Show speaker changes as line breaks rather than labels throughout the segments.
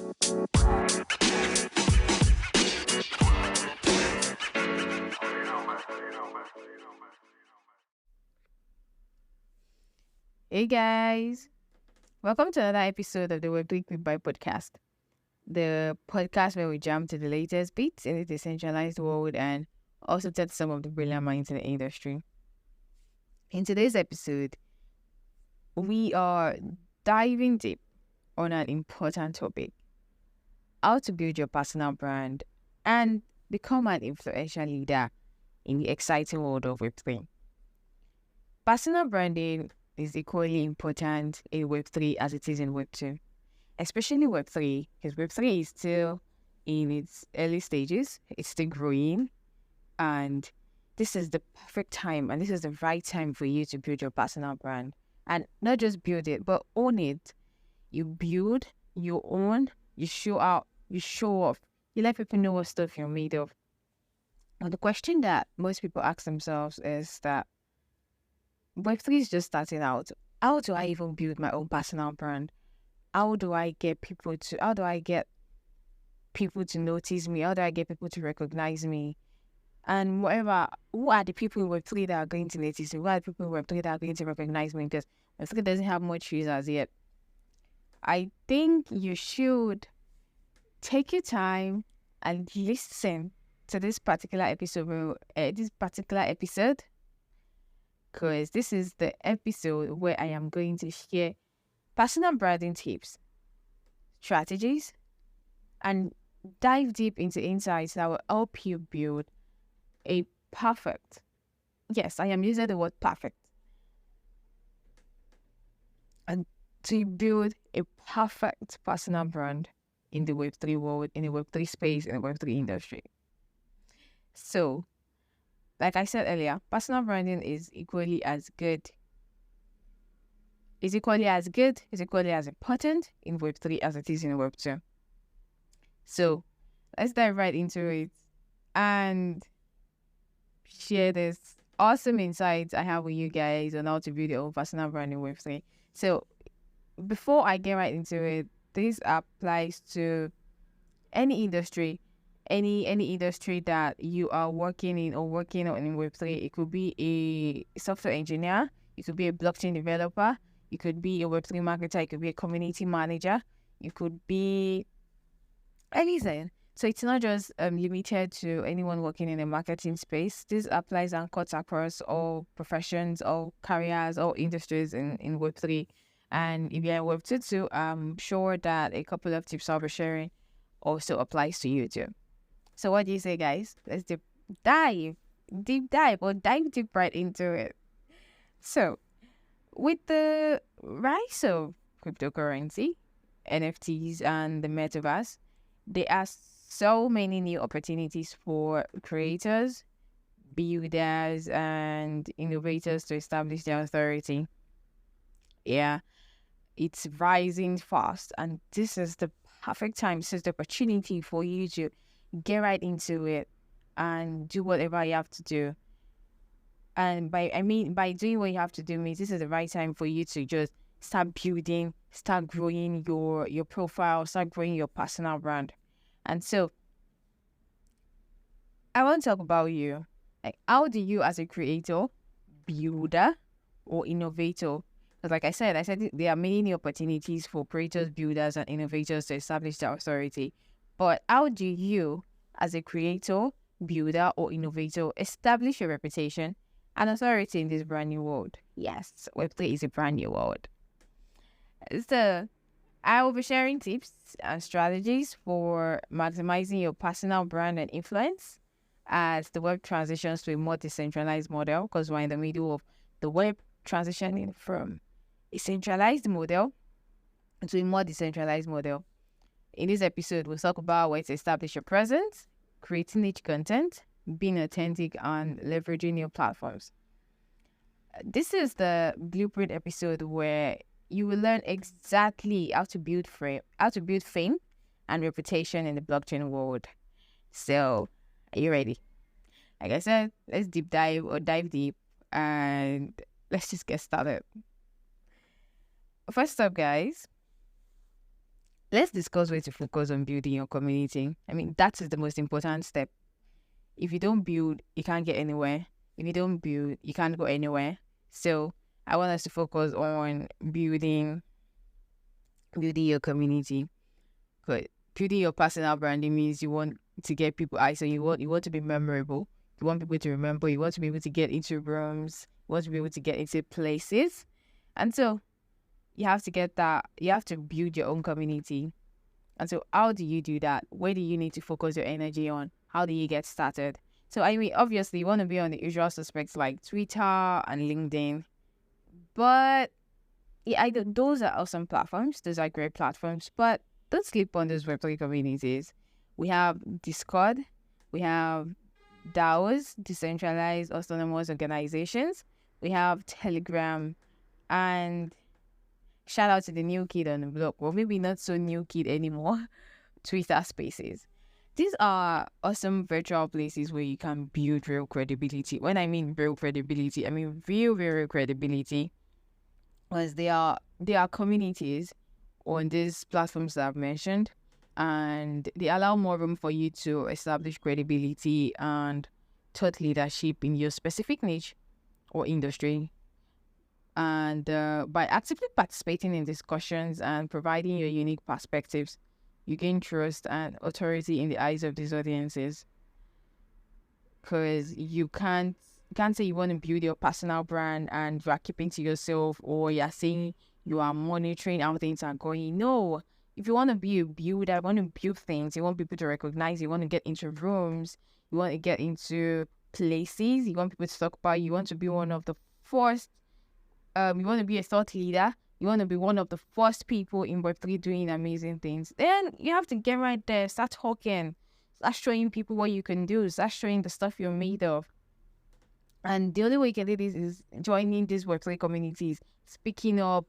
Hey guys, welcome to another episode of the Web3 Quick Buy podcast, the podcast where we jump to the latest beats in the decentralized world and also touch some of the brilliant minds in the industry. In today's episode, we are diving deep on an important topic: how to build your personal brand and become an influential leader in the exciting world of Web3. Personal branding is equally important in Web3 as it is in Web2, especially Web3, because Web3 is still in its early stages, it's still growing, and this is the perfect time and this is the right time for you to build your personal brand. And not just build it, but own it. You build, you own, you show out, you show off, you let people know what stuff you're made of. Now, the question that most people ask themselves is that Web3 is just starting out. How do I even build my own personal brand? How do I get people to notice me? How do I get people to recognize me? And whatever, who are the people in Web3 that are going to notice me? Who are the people in Web3 that are going to recognize me? Because Web3 doesn't have much users yet. I think you should take your time and listen to this particular episode, because this is the episode where I am going to share personal branding tips, strategies, and dive deep into insights that will help you build a perfect, yes, I am using the word perfect, and to build a perfect personal brand in the Web3 world, in the Web3 space, in the Web3 industry. So, like I said earlier, personal branding is equally as good. It's equally as important in Web3 as it is in Web2. So let's dive right into it and share this awesome insights I have with you guys on how to build your own personal brand in Web3. So before I get right into it, this applies to any industry, any industry that you are working in or working on in Web3. It could be a software engineer, it could be a blockchain developer, you could be a Web3 marketer, it could be a community manager, you could be anything. So it's not just limited to anyone working in the marketing space. This applies and cuts across all professions, all careers, all industries in Web3. And if you're in Web2 too, I'm sure that a couple of tips I'll be sharing also applies to you too. So what do you say, guys? Let's dive deep right into it. So with the rise of cryptocurrency, NFTs, and the metaverse, there are so many new opportunities for creators, builders, and innovators to establish their authority. Yeah, it's rising fast, and this is the perfect time. This is the opportunity for you to get right into it and do whatever you have to do. And by doing what you have to do means this is the right time for you to just start building, start growing your profile, start growing your personal brand. And so I want to talk about you. Like, how do you as a creator, builder, or innovator? Because like I said there are many new opportunities for creators, builders, and innovators to establish their authority. But how do you, as a creator, builder, or innovator, establish your reputation and authority in this brand new world? Yes, Web3 is a brand new world. So I will be sharing tips and strategies for maximizing your personal brand and influence as the web transitions to a more decentralized model, because we're in the middle of the web transitioning from a centralized model to a more decentralized model. In this episode, we'll talk about ways to establish your presence, creating niche content, being authentic, and leveraging your platforms. This is the blueprint episode where you will learn exactly how to build fame and reputation in the blockchain world. So, are you ready? Like I said, let's dive deep, and let's just get started. First up, guys, let's discuss where to focus on building your community. I mean, that is the most important step. If you don't build, you can't get anywhere. If you don't build, you can't go anywhere. So I want us to focus on building your community. But building your personal branding means you want to get people eyes. So you want to be memorable. You want people to remember. You want to be able to get into rooms. You want to be able to get into places. And so you have to get that. You have to build your own community. And so how do you do that? Where do you need to focus your energy on? How do you get started? So I mean, obviously you want to be on the usual suspects like Twitter and LinkedIn. But yeah, those are awesome platforms. Those are great platforms. But don't sleep on those Web3 communities. We have Discord. We have DAOs, decentralized autonomous organizations. We have Telegram. And shout out to the new kid on the block. Well, maybe not so new kid anymore. Twitter Spaces. These are awesome virtual places where you can build real credibility. When I mean real credibility, I mean real credibility. Because they are communities on these platforms that I've mentioned, and they allow more room for you to establish credibility and thought leadership in your specific niche or industry. And by actively participating in discussions and providing your unique perspectives, you gain trust and authority in the eyes of these audiences. Because you can't say you want to build your personal brand and you are keeping to yourself, or you're saying you are monitoring how things are going. No. If you want to be a builder, you want to build things, you want people to recognize, you want to get into rooms, you want to get into places, you want people to talk about, you want to be one of the first, you want to be a thought leader, you want to be one of the first people in Web3 doing amazing things, then you have to get right there, start talking, start showing people what you can do, start showing the stuff you're made of. And the only way you can do this is joining these Web3 communities, speaking up,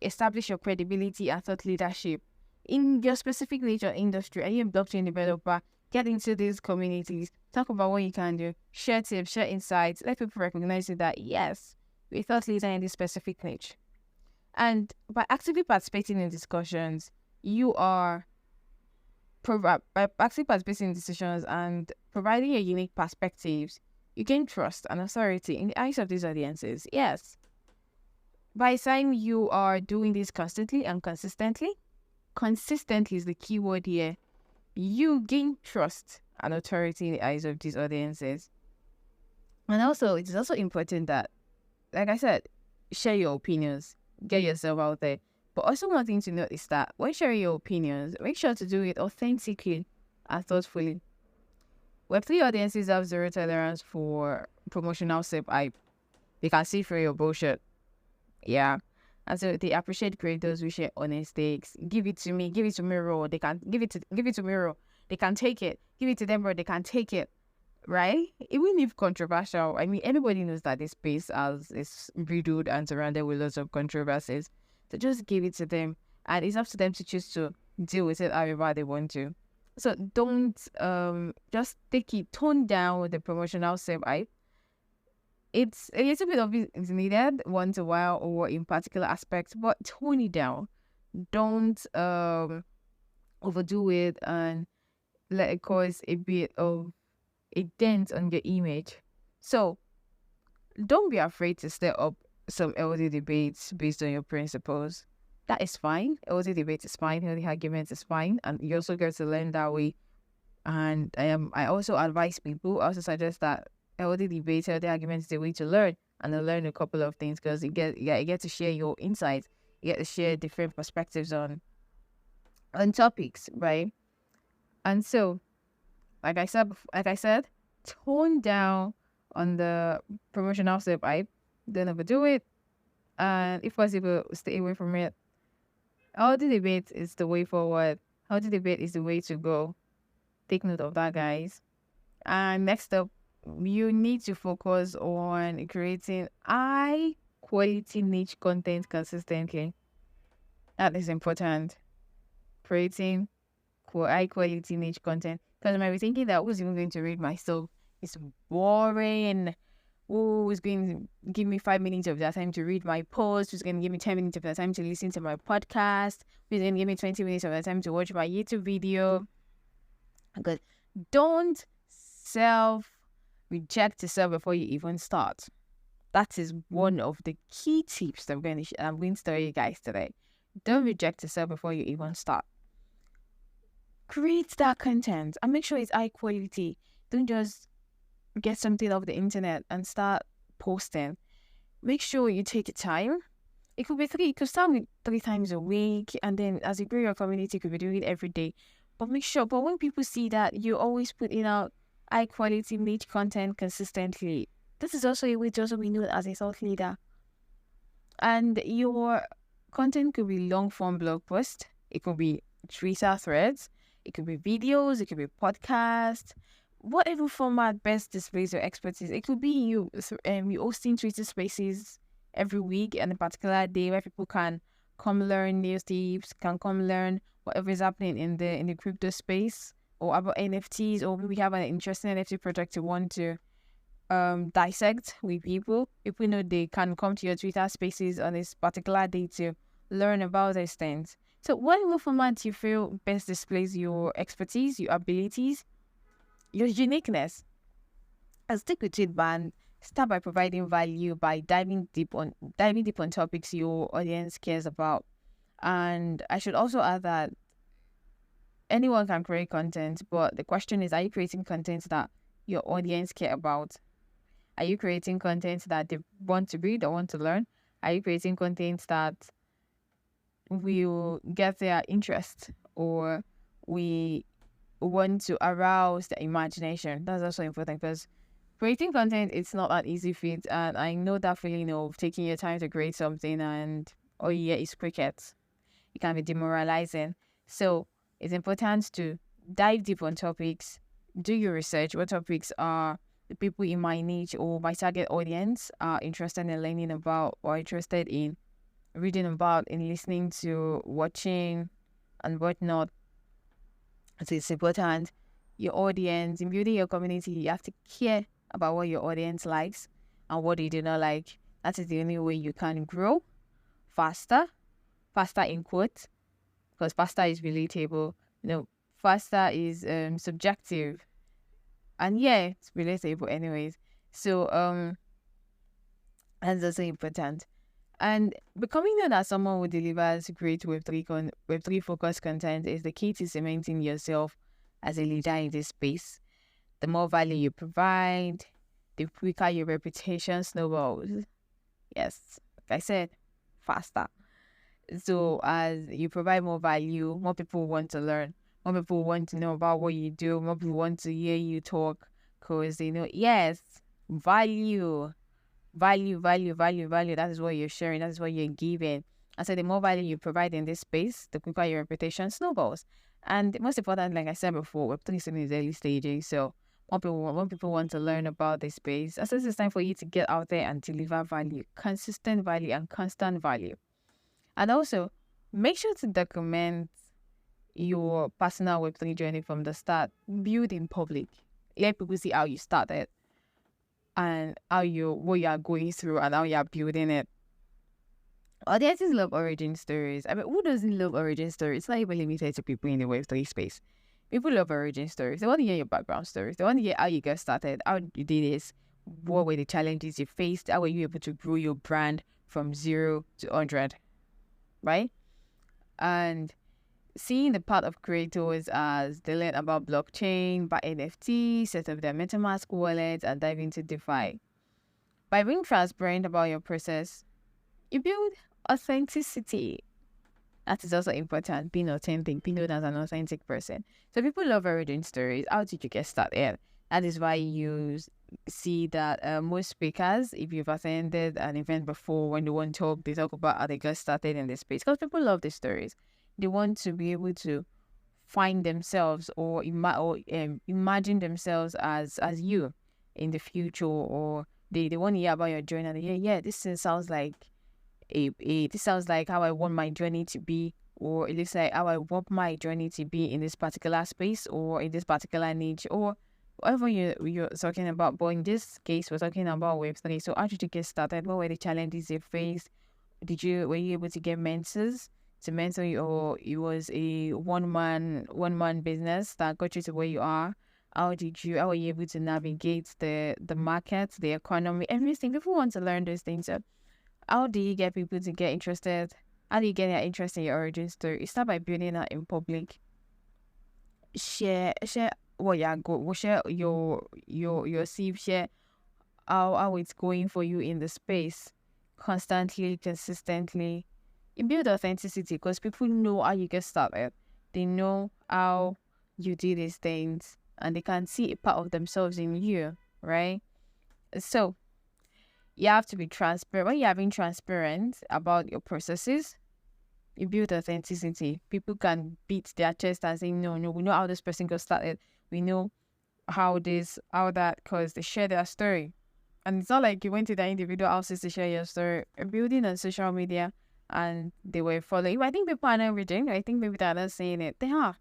establish your credibility and thought leadership in your specific niche or industry. Are you a blockchain developer? Get into these communities, talk about what you can do, share tips, share insights, let people recognize you that yes, you're a thought leader in this specific niche. And by actively participating in discussions, by actively participating in decisions and providing your unique perspectives, you gain trust and authority in the eyes of these audiences. Yes. By the time you are doing this constantly and consistently is the key word here, you gain trust and authority in the eyes of these audiences. And also, it's also important that, like I said, share your opinions, get yourself out there. But also one thing to note is that when sharing your opinions, make sure to do it authentically and thoughtfully. Web3 audiences have zero tolerance for promotional self-hype. They can see through your bullshit. Yeah. And so they appreciate creators who share honest takes. Give it to me raw. They can give it to me raw. They can take it. Give it to them raw. They can take it. Right? Even if controversial, I mean, everybody knows that this space is riddled and surrounded with lots of controversies. So just give it to them. And it's up to them to choose to deal with it however they want to. So don't just tone down the promotional self-hype. It's a little bit of it is needed once in a while or in particular aspects, but tone it down. Don't overdo it and let it cause a bit of a dent on your image. So don't be afraid to step up some healthy debates based on your principles. That is fine. Healthy debate is fine. Healthy arguments is fine, and you also get to learn that way. And I also advise people. I also suggest that healthy debates, healthy arguments is the way to learn, and to learn a couple of things because you get to share your insights. You get to share different perspectives on topics, right? And so, like I said, tone down on the promotional self-hype. Don't overdo it, and if possible, stay away from it. Healthy debate is the way forward. Healthy debate is the way to go. Take note of that, guys. And next up, you need to focus on creating high quality niche content consistently. That is important. Creating high quality niche content. Because I might be thinking that who's even going to read my stuff? It's boring. who is going to give me 5 minutes of their time to read my post, who's going to give me 10 minutes of their time to listen to my podcast, who's going to give me 20 minutes of their time to watch my YouTube video. Because don't reject yourself before you even start. That is one of the key tips that I'm going to tell you guys today. Don't reject yourself before you even start. Create that content and make sure it's high quality. Don't just get something off the internet and start posting. Make sure you take your time. It could be you could start with 3 times a week, and then as you grow your community, you could be doing it every day. But when people see that you always putting out high quality niche content consistently, this is also a way to also be known as a thought leader. And your content could be long form blog post, it could be Twitter threads, it could be videos, it could be podcasts, whatever format best displays your expertise. It could be you hosting Twitter spaces every week and a particular day where people can come learn new tips, can come learn whatever is happening in the crypto space or about NFTs, or maybe we have an interesting NFT project you want to dissect with people. If we know they can come to your Twitter spaces on this particular day to learn about these things. So whatever format you feel best displays your expertise, your abilities, your uniqueness, and stick with it, man. Start by providing value by diving deep on topics your audience cares about. And I should also add that anyone can create content, but the question is, are you creating content that your audience care about? Are you creating content that they want to read or want to learn? Are you creating content that will get their interest, or we want to arouse their imagination? That's also important, because creating content, it's not an easy feat. And I know that feeling of taking your time to create something and all you hear is crickets. It can be demoralizing. So it's important to dive deep on topics, do your research. What topics are the people in my niche or my target audience are interested in learning about, or interested in reading about, in listening to, watching, and whatnot. So it's important. Your audience, in building your community, you have to care about what your audience likes and what they do not like. That is the only way you can grow faster in quotes, because faster is relatable. Faster is subjective, and it's relatable anyways. So that's also important. And becoming known as someone who delivers great Web3 focused content is the key to cementing yourself as a leader in this space. The more value you provide, the quicker your reputation snowballs. Yes, like I said, faster. So as you provide more value, more people want to learn. More people want to know about what you do. More people want to hear you talk, because they know, yes, value. That is what you're sharing. That is what you're giving. And so the more value you provide in this space, the quicker your reputation snowballs. And most important, like I said before, Web3 is in its early stages. So more people want to learn about this space. So it's time for you to get out there and deliver value, consistent value and constant value. And also, make sure to document your personal Web3 journey from the start. Build in public. Let people see how you started and what you are going through and how you are building it. Audiences love origin stories. I mean, who doesn't love origin stories? It's not even limited to people in the Web3 space. People love origin stories. They want to hear your background stories. They want to hear how you got started, how you did this, what were the challenges you faced, how were you able to grow your brand from 0 to 100, right? And seeing the part of creators as they learn about blockchain, buy NFTs, set up their MetaMask wallets, and dive into DeFi. By being transparent about your process, you build authenticity. That is also important, being authentic, being known as an authentic person. So people love origin stories. How did you get started? That is why you see that most speakers, if you've attended an event before, when they want to talk, they talk about how they got started in this space, because people love these stories. They want to be able to find themselves or imagine themselves as you in the future, or they want to hear about your journey. And this sounds like this sounds like how I want my journey to be, or it looks like how I want my journey to be in this particular space or in this particular niche, or whatever you're talking about, but in this case, we're talking about Web3. So how did you get started? What were the challenges you faced? Were you able to get mentors to mentor you, or it was a one man business that got you to where you are? How were you able to navigate the market, the economy, everything? People want to learn those things. So how do you get people to get interested? How do you get their interest in your origin story? You start by building that in public. Share what you go. Share your CV. Share how it's going for you in the space, constantly, consistently. You build authenticity because people know how you get started. They know how you do these things, and they can see a part of themselves in you, right? So you have to be transparent. When you're being transparent about your processes, you build authenticity. People can beat their chest and say, no, we know how this person got started. We know how that, because they share their story. And it's not like you went to the individual houses to share your story. You're building on social media and they were following you. I think people are not reading. I think maybe they're not saying it. They are.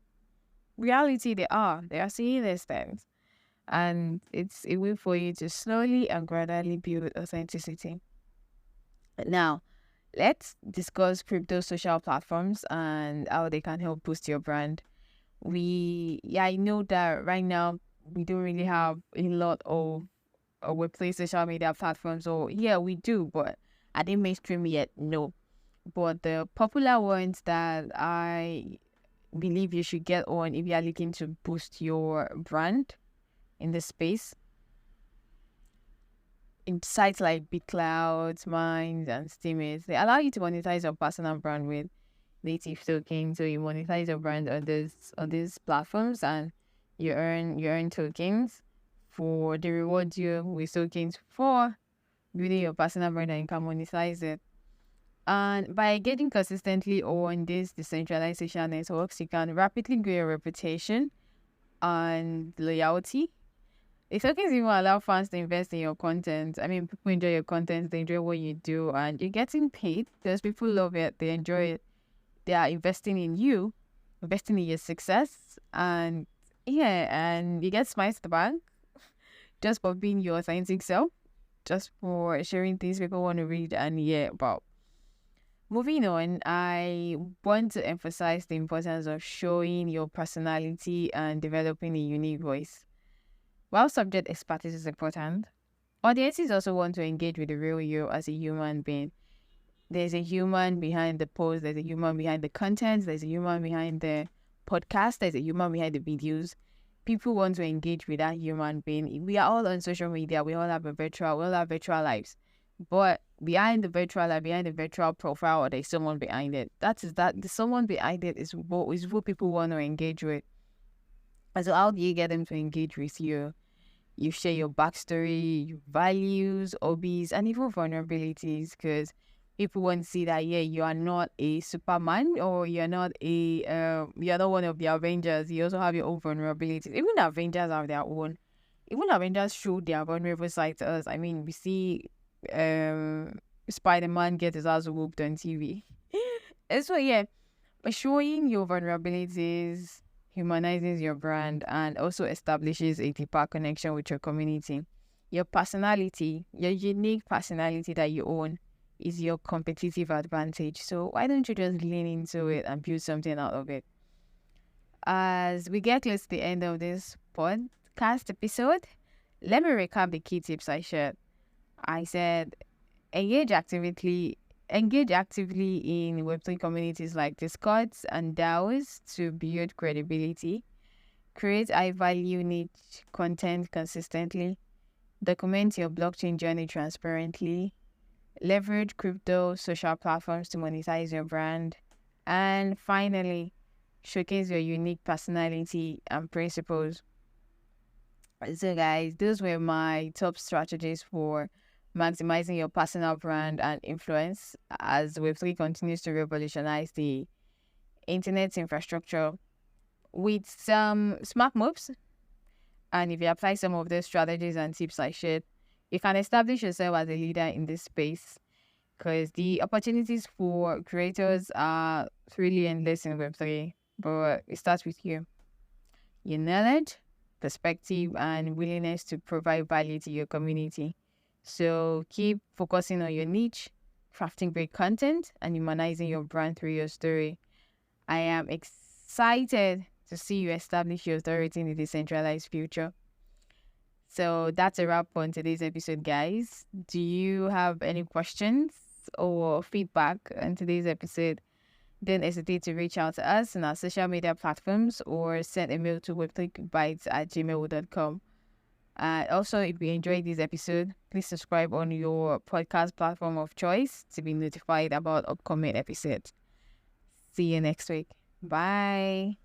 Reality, they are. They are seeing these things. And it's a way for you to slowly and gradually build authenticity. Now, let's discuss crypto social platforms and how they can help boost your brand. I know that right now we don't really have a lot of Web3 social media platforms. Or yeah, we do, but are they mainstream yet? No. But the popular ones that I believe you should get on if you are looking to boost your brand in this space, in sites like BitCloud, Minds, and Steemit, they allow you to monetize your personal brand with native tokens. So you monetize your brand on these platforms, and you earn tokens. They reward you with tokens for building your personal brand, and you can monetize it. And by getting consistently on these decentralized social networks, you can rapidly grow your reputation and loyalty. The tokens even allow fans to invest in your content. I mean, people enjoy your content, they enjoy what you do, and you're getting paid because people love it, they enjoy it. They are investing in you, investing in your success, and and you get smiles at the bank just for being your authentic self, just for sharing things people want to read and hear about. Moving on, I want to emphasize the importance of showing your personality and developing a unique voice. While subject expertise is important, audiences also want to engage with the real you as a human being. There's a human behind the post, there's a human behind the content, there's a human behind the podcast, there's a human behind the videos. People want to engage with that human being. We are all on social media, we all have virtual lives. But behind the virtual life, behind the virtual profile, there's someone behind it. The someone behind it is what people want to engage with. And so how do you get them to engage with you? You share your backstory, your values, hobbies, and even vulnerabilities, because people want to see that you are not a Superman, or you're not one of the Avengers. You also have your own vulnerabilities. Even the Avengers have their own. Even Avengers show their vulnerable side to us. I mean, we see Spider-Man get his ass whooped on TV. And so by showing your vulnerabilities humanizes your brand and also establishes a deeper connection with your community. Your personality, your unique personality that you own, is your competitive advantage. So why don't you just lean into it and build something out of it? As we get close to the end of this podcast episode, let me recap the key tips I shared. I said, engage actively in Web3 communities like Discords and DAOs to build credibility. Create high-value niche content consistently. Document your blockchain journey transparently. Leverage crypto social platforms to monetize your brand. And finally, showcase your unique personality and principles. So guys, those were my top strategies for maximizing your personal brand and influence as Web3 continues to revolutionize the internet infrastructure with some smart moves. And if you apply some of those strategies and tips I shared, you can establish yourself as a leader in this space, because the opportunities for creators are really endless in Web3. But it starts with you. Your knowledge, perspective, and willingness to provide value to your community. So keep focusing on your niche, crafting great content, and humanizing your brand through your story. I am excited to see you establish your authority in the decentralized future. So that's a wrap on today's episode, guys. Do you have any questions or feedback on today's episode? Don't hesitate to reach out to us on our social media platforms or send a mail to web3bites@gmail.com. Also, if you enjoyed this episode, please subscribe on your podcast platform of choice to be notified about upcoming episodes. See you next week. Bye.